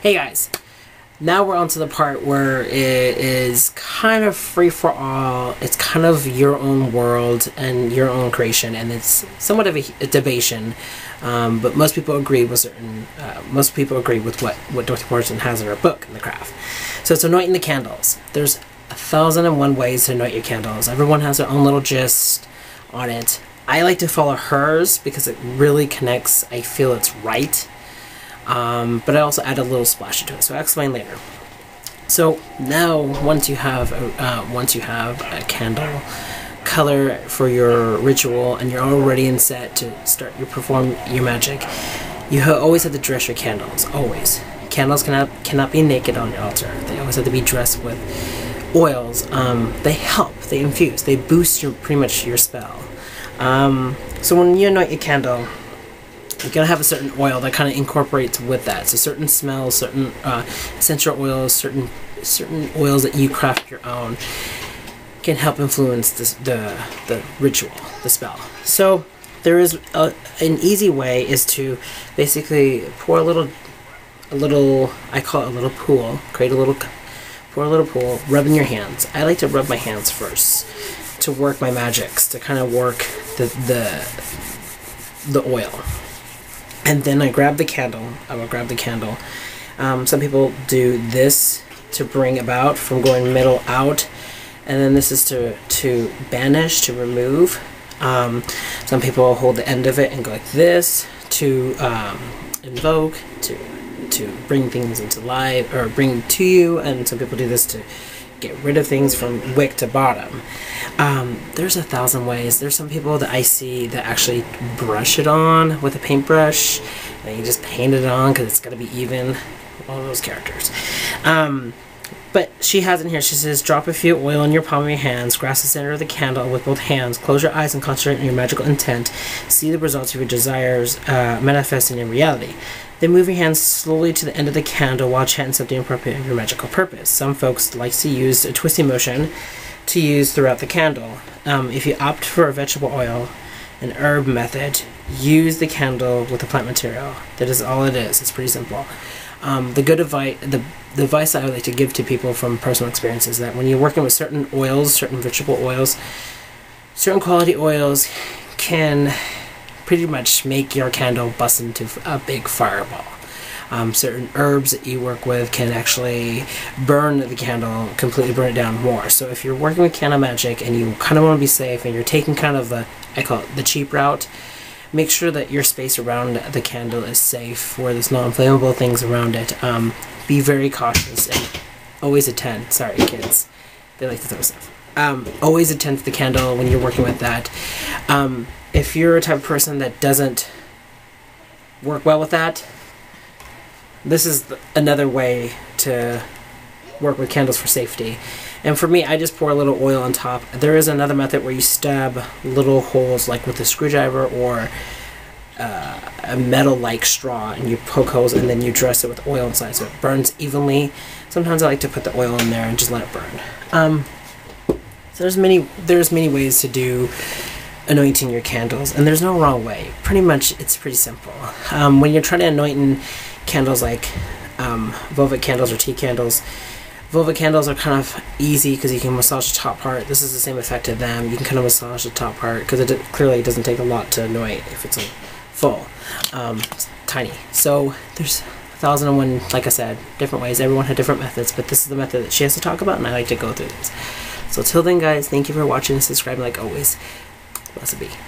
Hey guys, now we're on to the part where it is kind of free for all. It's kind of your own world and your own creation, and it's somewhat of a debation. But most people agree with what Dorothy Morrison has in her book in the craft. So it's anointing the candles. There's 1,001 ways to anoint your candles. Everyone has their own little gist on it. I like to follow hers because it really connects. I feel it's right. But I also add a little splash into it, so I'll explain later. So now, once you have a candle color for your ritual, and you're all ready and set to start perform your magic, you always have to dress your candles. Always, candles cannot be naked on your altar. They always have to be dressed with oils. They help, they infuse, they boost pretty much your spell. So when you anoint your candle, you're going to have a certain oil that kind of incorporates with that. So certain smells, certain essential oils, certain oils that you craft your own can help influence the ritual, the spell. So there is an easy way is to basically pour a little, I call it a little pool, pour a little pool, rub in your hands. I like to rub my hands first to work my magics, to kind of work the oil. And then I grab the candle. I will grab the candle. Some people do this to bring about from going middle out, and then this is to banish, to remove. Some people hold the end of it and go like this to invoke, to bring things into life or bring to you, and some people do this to get rid of things from wick to bottom. There's 1,000 ways. There's some people that I see that actually brush it on with a paintbrush, and you just paint it on because it's got to be even. All those characters. But she has in here, she says, drop a few oil in your palm of your hands, grasp the center of the candle with both hands, close your eyes and concentrate on your magical intent. See the results of your desires manifesting in reality. Then move your hands slowly to the end of the candle while chanting something appropriate of your magical purpose. Some folks like to use a twisting motion to use throughout the candle. If you opt for a vegetable oil, an herb method, use the candle with the plant material. That is all it is. It's pretty simple. The advice I would like to give to people from personal experience is that when you're working with certain oils, certain vegetable oils, certain quality oils can pretty much make your candle bust into a big fireball. Certain herbs that you work with can actually burn the candle, completely burn it down more. So if you're working with candle magic and you kind of want to be safe and you're taking kind of I call it the cheap route, make sure that your space around the candle is safe, where there's non-flammable things around it. Be very cautious and always attend. Sorry, kids. They like to throw stuff. Always attend to the candle when you're working with that. If you're a type of person that doesn't work well with that, this is another way to work with candles for safety. And for me, I just pour a little oil on top. There is another method where you stab little holes, like with a screwdriver or a metal-like straw, and you poke holes, and then you dress it with oil inside so it burns evenly. Sometimes I like to put the oil in there and just let it burn. So there's many ways to do anointing your candles, and there's no wrong way. Pretty much, it's pretty simple. When you're trying to anoint candles like velvet candles or tea candles, velvet candles are kind of easy because you can massage the top part. This is the same effect to them. You can kind of massage the top part because it clearly doesn't take a lot to anoint if it's full. It's tiny. So there's 1,001, like I said, different ways. Everyone had different methods, but this is the method that she has to talk about, and I like to go through this. So till then, guys, thank you for watching and subscribing like always. Blessed be.